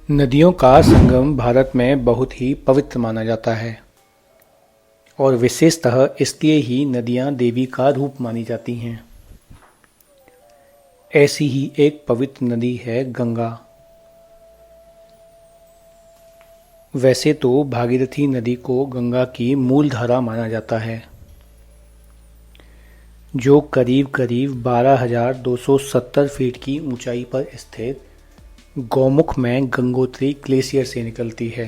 नदियों का संगम भारत में बहुत ही पवित्र माना जाता है और विशेषतः इसलिए ही नदियाँ देवी का रूप मानी जाती हैं। ऐसी ही एक पवित्र नदी है गंगा। वैसे तो भागीरथी नदी को गंगा की मूल धारा माना जाता है, जो करीब करीब 12,270 फीट की ऊंचाई पर स्थित गौमुख में गंगोत्री ग्लेशियर से निकलती है।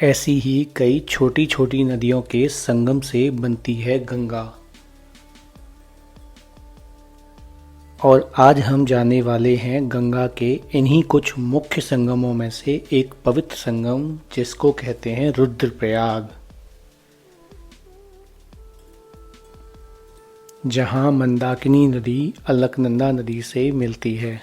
ऐसी ही कई छोटी छोटी नदियों के संगम से बनती है गंगा। और आज हम जाने वाले हैं गंगा के इन्हीं कुछ मुख्य संगमों में से एक पवित्र संगम, जिसको कहते हैं रुद्रप्रयाग, जहां मंदाकिनी नदी अलकनंदा नदी से मिलती है।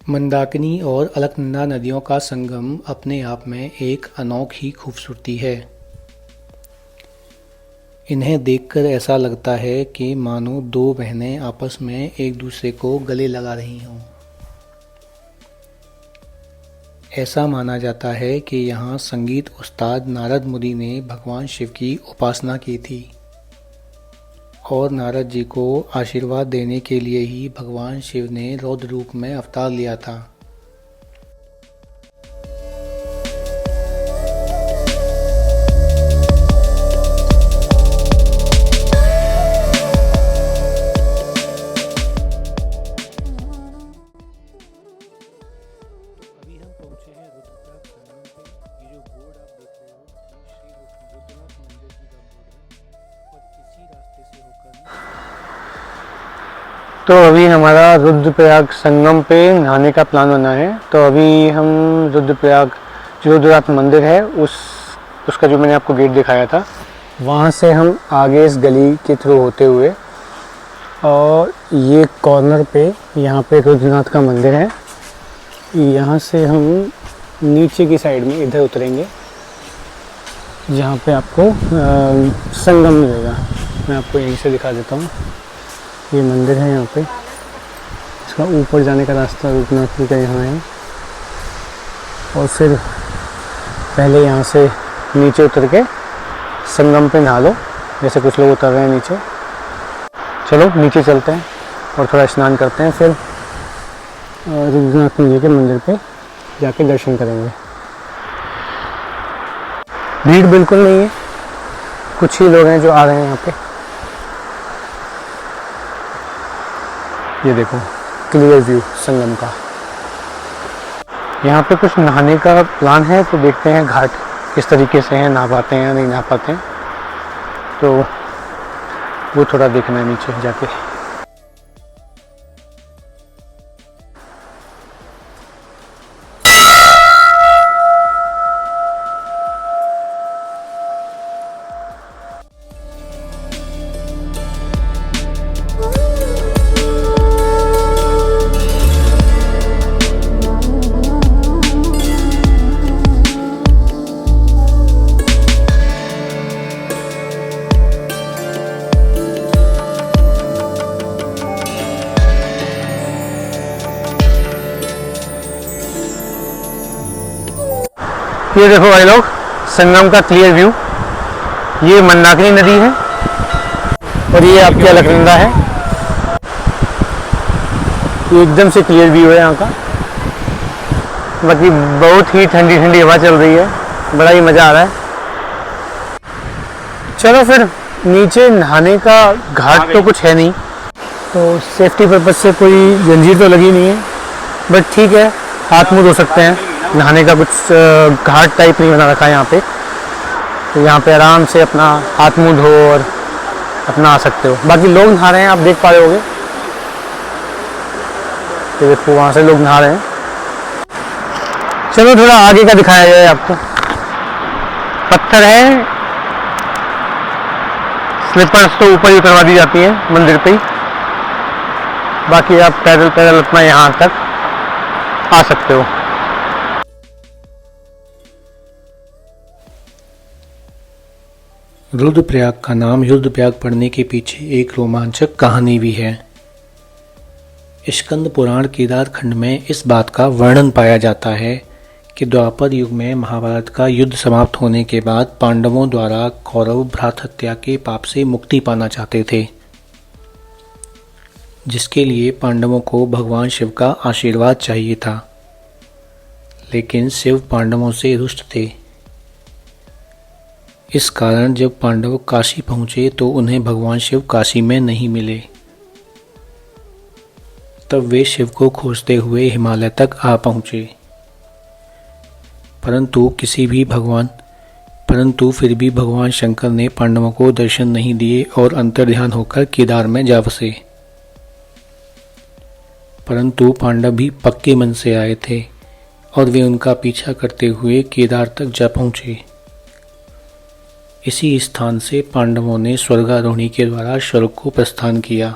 मंदाकिनी और अलकनंदा नदियों का संगम अपने आप में एक अनोखी खूबसूरती है। इन्हें देखकर ऐसा लगता है कि मानो दो बहनें आपस में एक दूसरे को गले लगा रही हों। ऐसा माना जाता है कि यहाँ संगीत उस्ताद नारद मुनि ने भगवान शिव की उपासना की थी और नारद जी को आशीर्वाद देने के लिए ही भगवान शिव ने रौद्र रूप में अवतार लिया था। अभी हम पहुंचे हैं रुद्रप्रयाग संगम पे। ये जो बोर्ड आप देख रहे हो, ये श्री रुद्रनाथ मंदिर जी का बोर्ड है और इसी रास्ते से होकर तो अभी हमारा रुद्रप्रयाग संगम पे नहाने का प्लान बना है। तो अभी हम रुद्रप्रयाग जो रुद्रनाथ मंदिर है उसका जो मैंने आपको गेट दिखाया था, वहाँ से हम आगे इस गली के थ्रू होते हुए और ये कॉर्नर पे यहाँ पे रुद्रनाथ का मंदिर है, यहाँ से हम नीचे की साइड में इधर उतरेंगे जहाँ पे आपको संगम मिलेगा। मैं आपको यहीं से दिखा देता हूँ। ये मंदिर है, यहाँ पे इसका ऊपर जाने का रास्ता रुद्रनाथ जी का यहाँ है। और फिर पहले यहाँ से नीचे उतर के संगम पे नहा लो, जैसे कुछ लोग उतर रहे हैं नीचे। चलो नीचे चलते हैं और थोड़ा स्नान करते हैं, फिर रुद्रनाथ जी के मंदिर पे जाके दर्शन करेंगे। भीड़ बिल्कुल नहीं है, कुछ ही लोग हैं जो आ रहे हैं यहाँ पे। ये देखो क्लियर व्यू संगम का। यहाँ पे कुछ नहाने का प्लान है, तो देखते हैं घाट किस तरीके से हैं, नहा पाते हैं या नहीं नहा पाते हैं, तो वो थोड़ा देखना है नीचे जाके। ये देखो भाई लोग, संगम का क्लियर व्यू। ये मंदाकिनी नदी है और ये आपकी अलकनंदा है। ये एकदम से क्लियर व्यू है यहाँ का। बाकी बहुत ही ठंडी ठंडी हवा चल रही है, बड़ा ही मज़ा आ रहा है। चलो फिर नीचे नहाने का घाट तो कुछ है नहीं, तो सेफ्टी पर्पज से कोई जंजीर तो लगी नहीं है, बट ठीक है, हाथ मुँह धो सकते हैं। नहाने का कुछ घाट टाइप नहीं बना रखा है यहाँ पे, तो यहाँ पे आराम से अपना हाथ मुंह धो और अपना आ सकते हो। बाकी लोग नहा रहे हैं, आप देख पा रहे होगे। तो देखो वहाँ से लोग नहा रहे हैं। चलो थोड़ा आगे का दिखाया जाए आपको। पत्थर है, स्लीपर्स तो ऊपर ही उतरवा दी जाती है मंदिर पे ही। बाकी आप पैदल पैदल अपना यहाँ तक आ सकते हो। रुद्रप्रयाग का नाम रुद्रप्रयाग पड़ने के पीछे एक रोमांचक कहानी भी है। स्कंद पुराण केदार खंड में इस बात का वर्णन पाया जाता है कि द्वापर युग में महाभारत का युद्ध समाप्त होने के बाद पांडवों द्वारा कौरव भ्रात हत्या के पाप से मुक्ति पाना चाहते थे, जिसके लिए पांडवों को भगवान शिव का आशीर्वाद चाहिए था। लेकिन शिव पांडवों से रुष्ट थे। इस कारण जब पांडव काशी पहुंचे तो उन्हें भगवान शिव काशी में नहीं मिले। तब वे शिव को खोजते हुए हिमालय तक आ पहुंचे, परंतु फिर भी भगवान शंकर ने पांडवों को दर्शन नहीं दिए और अंतर्ध्यान होकर केदार में जा बसे। परंतु पांडव भी पक्के मन से आए थे और वे उनका पीछा करते हुए केदार तक जा पहुंचे। इसी स्थान से पांडवों ने स्वर्गारोहणी के द्वारा स्वर्ग को प्रस्थान किया।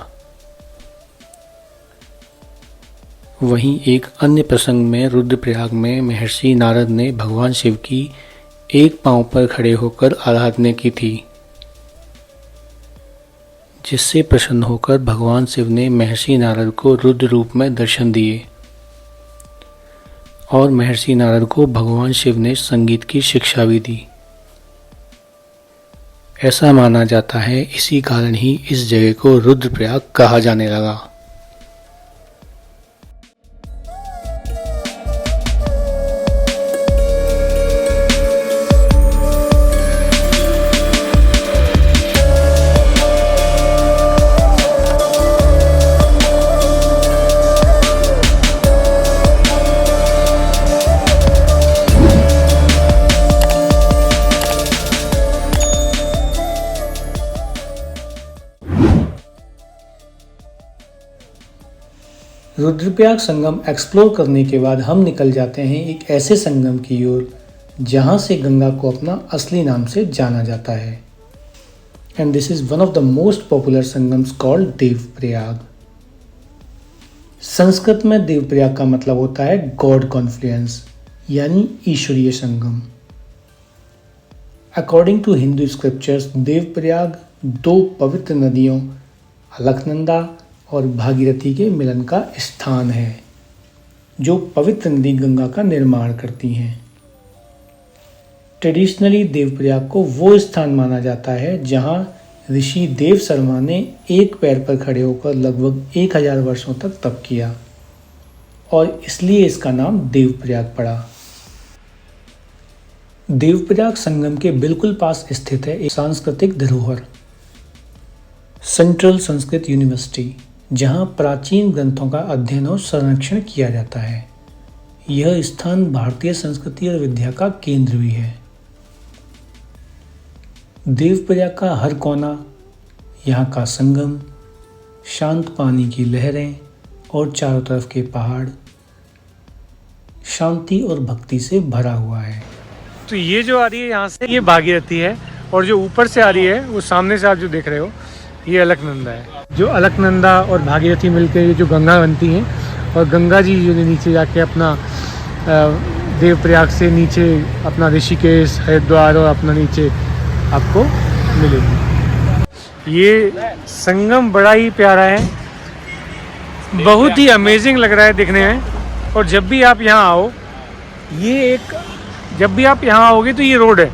वहीं एक अन्य प्रसंग में रुद्रप्रयाग में महर्षि नारद ने भगवान शिव की एक पांव पर खड़े होकर आराधना की थी, जिससे प्रसन्न होकर भगवान शिव ने महर्षि नारद को रुद्र रूप में दर्शन दिए और महर्षि नारद को भगवान शिव ने संगीत की शिक्षा भी दी। ऐसा माना जाता है, इसी कारण ही इस जगह को रुद्रप्रयाग कहा जाने लगा। रुद्रप्रयाग संगम एक्सप्लोर करने के बाद हम निकल जाते हैं एक ऐसे संगम की ओर जहां से गंगा को अपना असली नाम से जाना जाता है। And this is one of the most popular Sangams called Devprayag. Sanskrit में देवप्रयाग का मतलब होता है गॉड कॉन्फ्लुएंस, यानी ईश्वरीय संगम। According to Hindu scriptures, Devprayag दो पवित्र नदियों अलकनंदा और भागीरथी के मिलन का स्थान है, जो पवित्र नदी गंगा का निर्माण करती हैं। ट्रेडिशनली देवप्रयाग को वो स्थान माना जाता है जहां ऋषि देव शर्मा ने एक पैर पर खड़े होकर लगभग 1000 वर्षों तक तप किया और इसलिए इसका नाम देवप्रयाग पड़ा। देवप्रयाग संगम के बिल्कुल पास स्थित है एक सांस्कृतिक धरोहर, सेंट्रल संस्कृत यूनिवर्सिटी, जहां प्राचीन ग्रंथों का अध्ययन और संरक्षण किया जाता है। यह स्थान भारतीय संस्कृति और विद्या का केंद्र भी है। देवप्रयाग का हर कोना, यहाँ का संगम, शांत पानी की लहरें और चारों तरफ के पहाड़ शांति और भक्ति से भरा हुआ है। तो ये जो आ रही है यहाँ से, ये भागीरथी है, और जो ऊपर से आ रही है वो सामने से आप जो देख रहे हो ये अलकनंदा है। जो अलकनंदा और भागीरथी मिलकर ये जो गंगा बनती हैं, और गंगा जी जो नीचे जाके अपना देवप्रयाग से नीचे अपना ऋषिकेश, हरिद्वार और अपना नीचे आपको मिलेगी। ये संगम बड़ा ही प्यारा है, बहुत ही अमेजिंग लग रहा है दिखने में। और जब भी आप यहाँ आओ, जब भी आप यहाँ आओगे तो ये रोड है,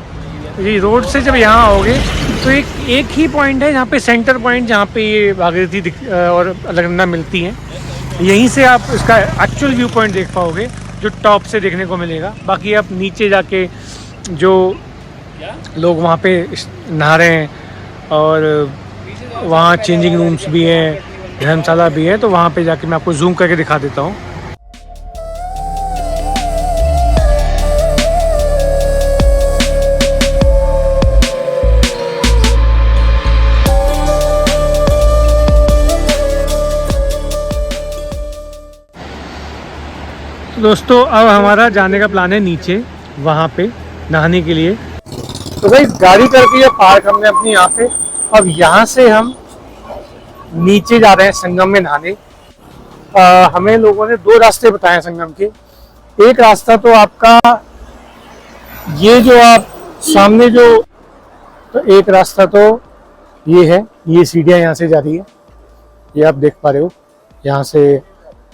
ये रोड से जब यहाँ आओगे तो एक ही पॉइंट है जहाँ पे सेंटर पॉइंट, जहाँ पे ये भागीरथी और अलकनंदा मिलती हैं। यहीं से आप इसका एक्चुअल व्यू पॉइंट देख पाओगे, जो टॉप से देखने को मिलेगा। बाकी आप नीचे जाके जो लोग वहाँ पे नहा रहे हैं, और वहाँ चेंजिंग रूम्स भी हैं, धर्मशाला भी है, तो वहाँ पे जाके मैं आपको जूम करके दिखा देता हूँ। दोस्तों अब हमारा जाने का प्लान है नीचे, वहाँ पे नहाने के लिए। तो भाई गाड़ी करके ये पार्क हमने अपनी यहाँ पे। अब यहाँ से हम नीचे जा रहे हैं संगम में नहाने। हमें लोगों ने 2 रास्ते बताए हैं संगम के। एक रास्ता तो आपका ये जो आप सामने तो एक रास्ता तो ये है, ये सीढ़ियाँ यहाँ से जा रही है, ये आप देख पा रहे हो। यहाँ से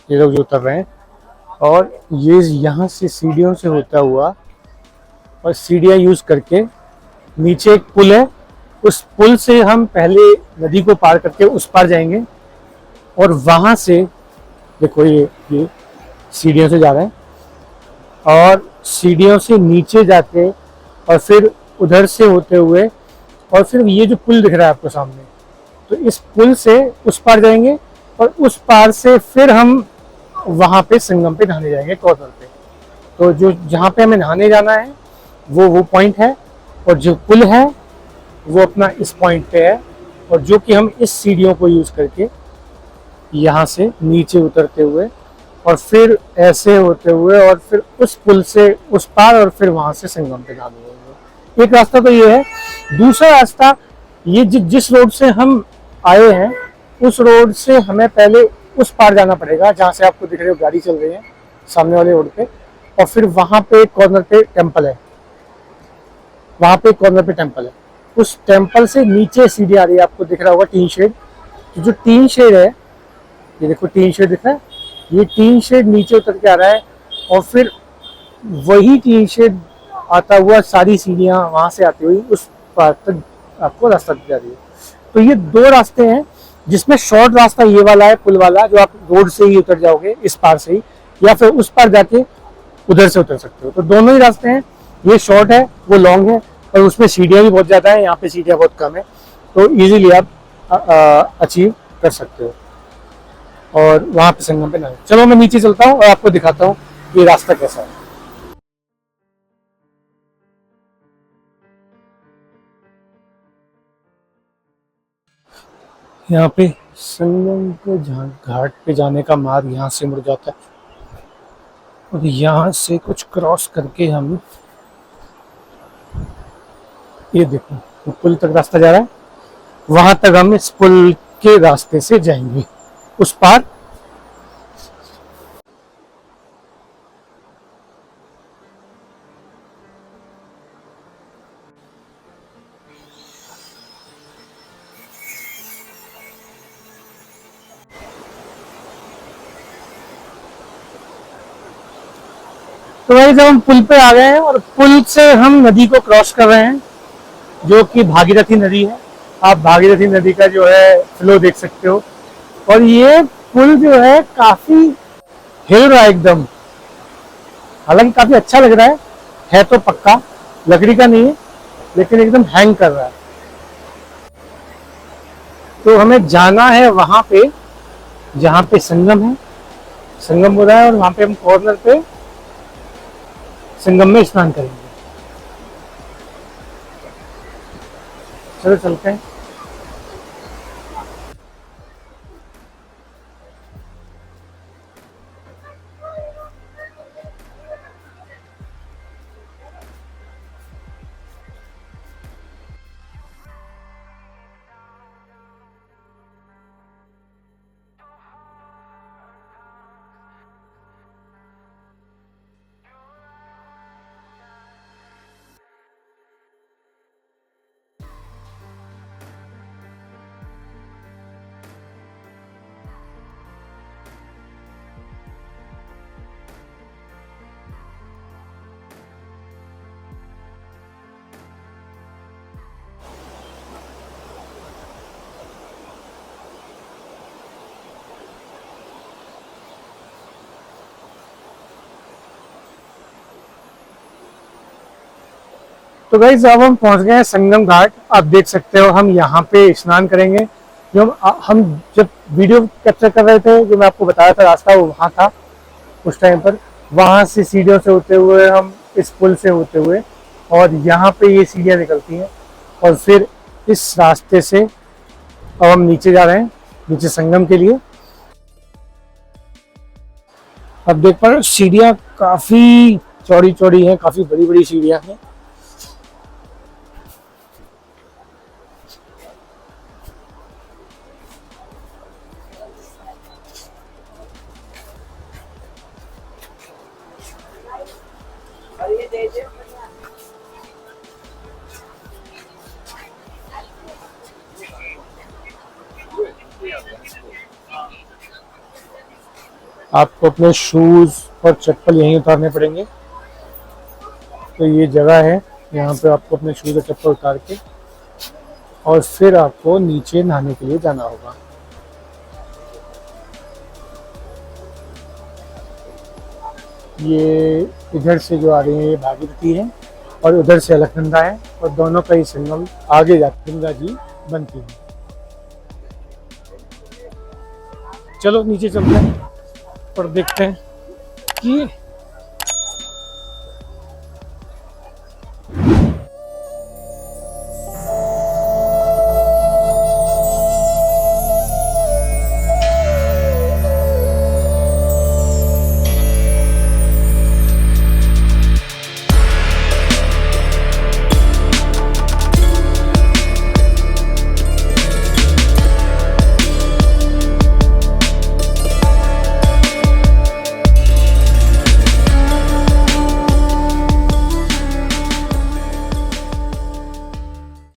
ये लोग जो उतर रहे हैं, और ये यहाँ से सीढ़ियों से होता हुआ और सीढ़ियाँ यूज़ करके नीचे एक पुल है, उस पुल से हम पहले नदी को पार करके उस पार जाएंगे, और वहाँ से देखो ये सीढ़ियों से जा रहे हैं, और सीढ़ियों से नीचे जाके और फिर उधर से होते हुए, और फिर ये जो पुल दिख रहा है आपको सामने, तो इस पुल से उस पार जाएंगे, और उस पार से फिर हम वहाँ पे संगम पे नहाने जाएंगे कॉर्नर पे। तो जो जहाँ पे हमें नहाने जाना है वो पॉइंट है, और जो पुल है वो अपना इस पॉइंट पे है, और जो कि हम इस सीढ़ियों को यूज़ करके यहाँ से नीचे उतरते हुए और फिर ऐसे होते हुए और फिर उस पुल से उस पार और फिर वहाँ से संगम पे नहाने जाएंगे। एक रास्ता तो ये है। दूसरा रास्ता ये जिस रोड से हम आए हैं उस रोड से हमें पहले उस पार जाना पड़ेगा, जहाँ से आपको दिख रही हो गाड़ी चल रही है सामने वाले रोड पे, और फिर वहाँ पे कॉर्नर पे टेम्पल है, वहाँ पे कॉर्नर पे टेम्पल है। उस टेम्पल से नीचे सीढ़ी आ रही है, आपको दिख रहा होगा टीन शेड। तो जो टीन शेड है, ये देखो टीन शेड दिख रहा है, ये टीन शेड नीचे उतर के आ रहा है, और फिर वही टीन शेड आता हुआ सारी सीढ़ियाँ वहाँ से आती हुई उस पार तक आपको रास्ता दिख जा रही है। तो ये दो रास्ते हैं, जिसमें शॉर्ट रास्ता ये वाला है पुल वाला, जो आप रोड से ही उतर जाओगे इस पार से ही, या फिर उस पार जाके उधर से उतर सकते हो। तो दोनों ही रास्ते हैं, ये शॉर्ट है वो लॉन्ग है, और उसमें सीढ़ियाँ भी बहुत ज़्यादा है, यहाँ पे सीढ़ियाँ बहुत कम है, तो इजीली आप अचीव कर सकते हो और वहाँ पे संगम पे ना। चलो मैं नीचे चलता हूँ और आपको दिखाता हूँ ये रास्ता कैसा है। यहाँ पे संगम के घाट पे जाने का मार्ग यहाँ से मुड़ जाता है, और यहाँ से कुछ क्रॉस करके हम ये देखो पुल तक रास्ता जा रहा है, वहां तक हम इस पुल के रास्ते से जाएंगे उस पार। तो भाई जब हम पुल पे आ गए हैं और पुल से हम नदी को क्रॉस कर रहे हैं, जो कि भागीरथी नदी है। आप भागीरथी नदी का जो है फ्लो देख सकते हो, और ये पुल जो है काफी हिल रहा है एकदम, हालांकि काफी अच्छा लग रहा है तो पक्का लकड़ी का नहीं है, लेकिन एकदम हैंग कर रहा है। तो हमें जाना है वहां पे जहाँ पे संगम है, संगम हो रहा है, और वहां पे हम कॉर्नर पे संगम में स्नान करेंगे। चलो चलते हैं। तो गाइस अब हम पहुंच गए हैं संगम घाट। आप देख सकते हो हम यहाँ पे स्नान करेंगे। जो हम जब वीडियो कैप्चर कर रहे थे, जो मैं आपको बताया था रास्ता, वो वहाँ था उस टाइम पर। वहाँ से सीढ़ियों से होते हुए हम इस पुल से होते हुए, और यहाँ पे ये सीढ़ियाँ निकलती हैं, और फिर इस रास्ते से अब हम नीचे जा रहे हैं, नीचे संगम के लिए। अब देख पा रहे हो सीढ़ियाँ काफी चौड़ी चौड़ी हैं, काफी बड़ी बड़ी सीढ़ियाँ हैं। आपको अपने शूज़ और चप्पल यहीं उतारने पड़ेंगे। तो ये जगह है, यहाँ पे आपको अपने शूज़ और चप्पल उतार के और फिर आपको नीचे नहाने के लिए जाना होगा। ये इधर से जो आ रही है ये भागीरथी है और उधर से अलकनंदा है और दोनों का ही संगम आगे जाकर गंगा जी बनती है। चलो नीचे चलते हैं और देखते हैं कि